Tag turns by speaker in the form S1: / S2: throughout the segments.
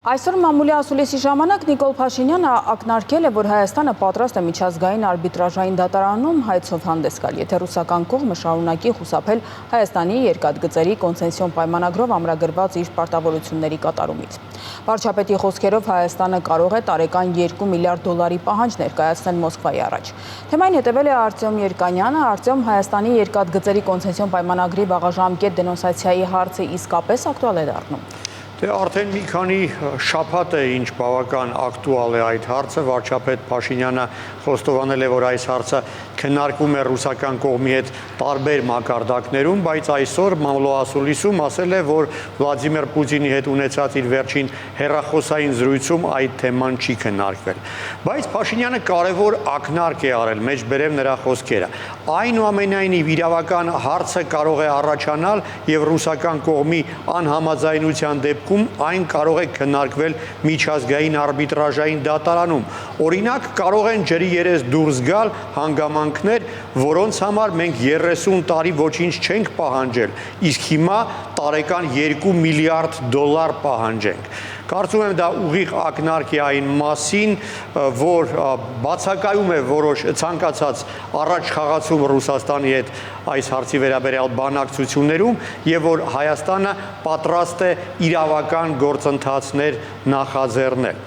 S1: Այսօր մամուլի ասուլիսի ժամանակ Նիկոլ Փաշինյանը ակնարկել է, որ Հայաստանը պատրաստ է միջազգային արբիտրաժային դատարանում հայցով հանդես գալ, եթե ռուսական կողմը շարունակի խուսափել Հայաստանի երկաթգծերի կոնցեսիոն պայմանագրով ամրագրված իր պարտավորությունների կատարումից։ Վարչապետի խոսքերով Հայաստանը կարող է տարեկան 2 միլիարդ դոլարի պահանջ ներկայացնել Մոսկվայի առաջ։ Թեմային հետևել է Արտյոմ Երկանյանը։ Արտյոմ, Հայաստանի երկաթգծերի կոնցեսիոն պայմանագրի վաղաժամկետ դենոնսացիայի հարցը իսկապես ակտուալ է դառնում։
S2: Արդեն մի քանի շաբաթ է, ինչ բավական ակտուալ է այդ հարցը, վարչապետ Փաշինյանը խոստովանել է, որ այս հարցը քննարկվում է ռուսական կողմի հետ տարբեր մակարդակներում, բայց այսօր մամուլի ասուլիսում ասել է, որ Վլադիմիր Պուտինի հետ ունեցած իր վերջին հեռախոսային զրույցում այդ թեման չի քննարկվել։ Բայց Փաշինյանը կարևոր ակնարկ է արել, մեջբերեմ նրա խոսքերը։ Այնուամենայնիվ իրավական հարցը կարող է առաջանալ եւ ռուսական կողմի անհամաձայնության դեպքում այն կարող է քննարկվել միջազգային արբիտրաժային դատարանում։ Օրինակ, կարող են ջրի երես դուրս գալ հանգամանքներ, որոնց համար մենք 30 տարի ոչինչ չենք պահանջել, իսկ հիմա տարեկան 2 միլիարդ դոլար պահանջենք։ Կարծում եմ դա ուղիղ ակնարկ է այն մասին, որ բացակայում է որոշ ցանկացած առաջ խաղացում Ռուսաստանի հետ այս հարցի վերաբերյալ բանակցություններում եւ որ Հայաստանը պատրաստ է իրավական գործընթացներ նախաձեռնել։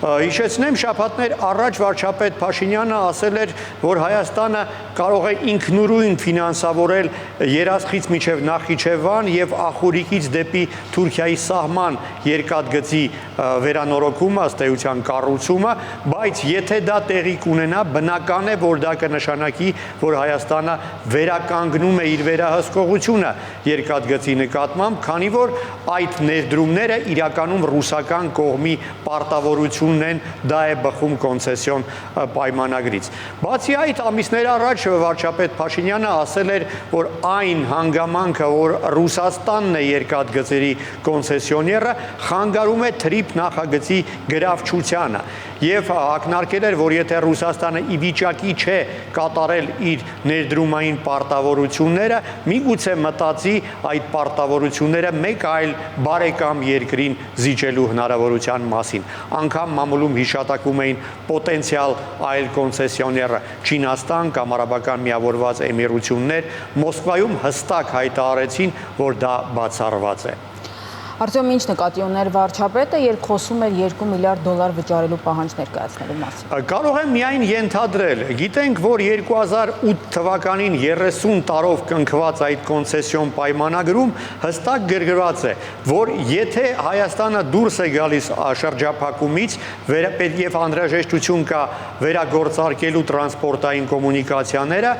S2: Հիշեցնեմ, շաբաթներ առաջ վարչապետ Փաշինյանը ասել էր, որ Հայաստանը կարող է ինքնուրույն ֆինանսավորել Երասխից մինչև Նախիջևան եւ Ախուրիկից դեպի Թուրքիայի սահման երկաթգծի վերանորոգումը, ըստ էության կառուցումը, բայց եթե դա տեղի կունենա, բնական է, որ դա կնշանակի, որ Հայաստանը վերականգնում է իր վերահսկողությունը երկաթգծի նկատմամբ, քանի որ այդ ներդրումները իրականում ռուսական կողմի պարտավորությունն են, դա է բխում կոնցեսիոն պայմանագրից։ Բացի այդ, ամիսներ առաջ վարչապետ Փաշինյանը ասել էր, որ այն հանգամանքը, որ Ռուսաստանն է երկաթգծերի կոնցեսիոները, խանգարում է թրիփ նախագծի գրավչությանը եւ ակնարկել էր, որ եթե Ռուսաստանը ի վիճակի չէ կատարել իր ներդրումային պարտավորությունները, միգուցե մտածի այդ պարտավորությունները մեկ այլ բարեկամ երկրին զիջելու հնարավորության մասին։ Անգամ մամուլում հիշատակում էին պոտենցիալ այլ կոնցեսիոները՝ Չինաստան կամ Արաբական Միավորված Էմիրություններ, Մոսկվայում հստակ հայտարարեցին, որ դա բացառված է։
S1: Արտյոմ, ինչ նկատի ուներ վարչապետը, երբ խոսում էր 2 միլիարդ դոլար վճարելու պահանջ ներկայացնելու մասին։
S2: Կարող եմ միայն ենթադրել, գիտենք, որ 2008 թվականին 30 տարով կնքված այդ կոնցեսիոն պայմանագրում հստակ գրգռված է, որ եթե Հայաստանը դուրս է գալիս շրջափակումից եւ անհրաժեշտություն կա վերագործարկելու տրանսպորտային կոմունիկացիաները,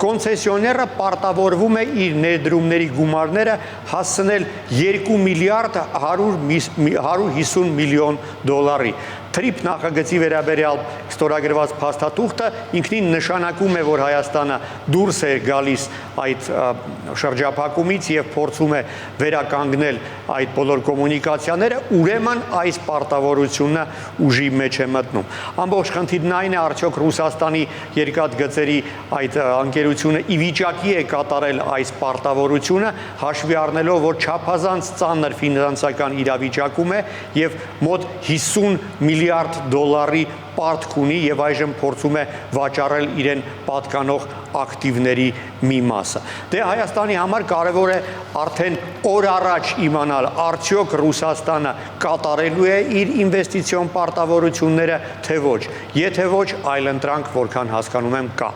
S2: կոնցեսիոները պարտավորվում է իր ներդրումների գումարները հասցնել 2 միլիարդ 150 միլիոն դոլարի։ Թրիփ նախագծի վերաբերյալ ստորագրված փաստաթուղթը ինքնին նշանակում է, որ Հայաստանը դուրս է գալիս այդ շրջափակումից եւ փորձում է վերականգնել այդ բոլոր կոմունիկացիաները, ուրեմն այս պարտավորությունը ուժի մեջ է մտնում։ Ամբողջ խնդիրն այն է, արդյոք Ռուսաստանի երկաթգծերի այդ անկերությունը ի վիճակի է կատարել այս պարտավորությունը, հաշվի առնելով, որ չափազանց ծանր ֆինանսական իրավիճակում է եւ մոտ 50 միլիարդ դոլարի պարտք ունի եւ այժմ փորձում է վաճառել իրեն պատկանող ակտիվների մի մասը։ Դե Հայաստանի համար կարևոր է արդեն օր առաջ իմանալ, արդյոք Ռուսաստանը կատարելու է իր ինվեստիցիոն պարտավորությունները, թե ոչ։ Եթե ոչ, այլընտրանք, որքան հասկանում եմ, կա։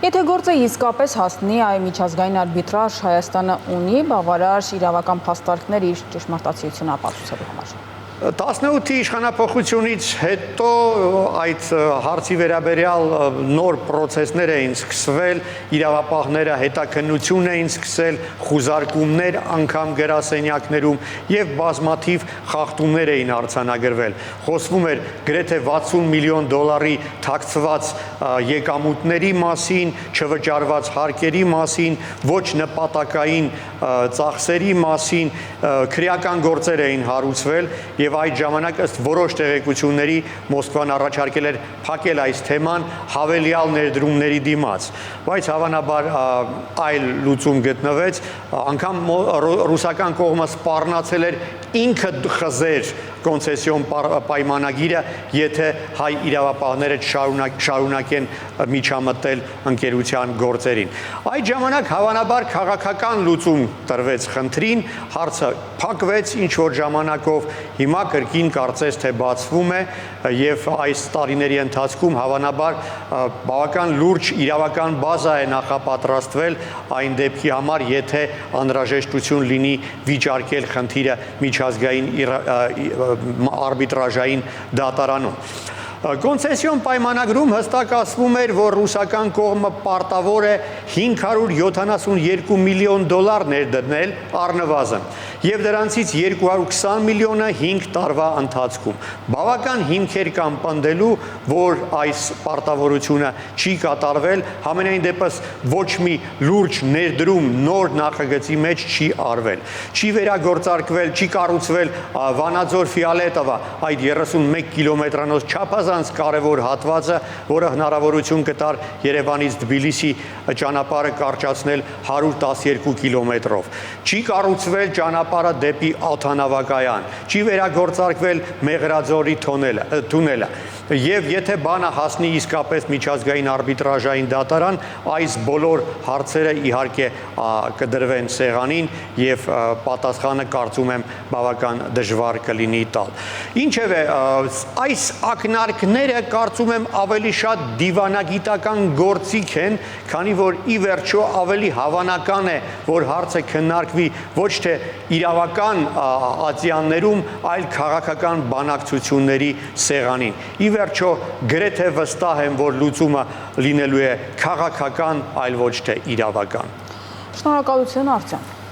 S1: Եթե գործը իսկապես հասնի միջազգային արբիտրաժ, Հայաստանը ունի բավարար իրավական փաստարկներ իր ճշմարտացիությունը ապացուցելու համար։
S2: 18-ի իշխանափոխությունից հետո այդ հարցի վերաբերյալ նոր պրոցեսներ էին սկսվել, իրավապահները հետաքննություն էին սկսել, խուզարկումներ անգամ գրասենյակներում եւ բազմաթիվ խախտումներ էին արձանագրվել։ Խոսվում էր գրեթե 60 միլիոն դոլարի թաքցված եկամուտների մասին, չվճարված հարկերի մասին, ոչ նպատակային ծախսերի մասին, քրեական գործեր էին հարուցվել եւ եւ այդ ժամանակ ըստ որոշ տեղեկությունների Մոսկվան առաջարկել էր փակել այս թեման հավելյալ ներդրումների դիմաց, բայց հավանաբար այլ լուծում գտնվեց, անգամ ռուսական կողմը սպառնացել էր ինքը խզեր կոնցեսիոն պայմանագիրը, եթե հայ իրավապահները շարունակեն միջամտել ընկերության գործերին։ Այդ ժամանակ հավանաբար քաղաքական լուծում տրվեց խնդրին, հարցը փակվեց ինչ-որ ժամանակով, հիմա կրկին կարծես թե բացվում է եւ այս տարիների ընթացքում հավանաբար բավական լուրջ իրավական բազա է նախապատրաստվել այն դեպքի համար, եթե անհրաժեշտություն լինի վիճարկել խնդիրը միջազգային արբիտրաժային դատարանում։ Կոնցեսիոն պայմանագրում հստակ ասվում էր, որ ռուսական կողմը պարտավոր է $572 միլիոն ներդնել առնվազն, եւ դրանցից 220 միլիոնը 5 տարվա ընթացքում։ Բավական հիմքեր կան պնդելու, որ այս պարտավորությունը չի կատարվել, համենայն դեպս ոչ մի լուրջ ներդրում նոր նախագծի մեջ չի արվել։ Չի վերագործարկվել, չի կառուցվել Վանաձոր Ֆիալետովա այդ 31 կիլոմետրանոց չափազանց կարևոր հատվածը, որը հնարավորություն կտար Երևանից Թբիլիսի ճանապարհը կարճացնել 112 կիլոմետրով։ Չի կառուցվել ճանապարհը դեպի օդանավակայան, չի վերագործարկվել Մեղրաձորի թունելը։ Եվ եթե բանը հասնի իսկապես միջազգային արբիտրաժային դատարան, այս բոլոր հարցերը իհարկե կդրվեն սեղանին եւ պատասխանը կարծում եմ բավական դժվար կլինի տալ։ Ինչևէ, այս ակնարկները կարծում եմ ավելի շատ դիվանագիտական գործիք են, քանի որ ի վերջո ավելի հավանական է, որ հարցը քննարկվի ոչ թե իրավական ատյաններում, այլ քաղաքական բանակցությունների սեղանին։ Ի վերջո գրեթե վստահ եմ, որ լուծումը լինելու է քաղաքական, այլ ոչ թե իրավական։
S1: Շնորհակալություն, Արտեմ։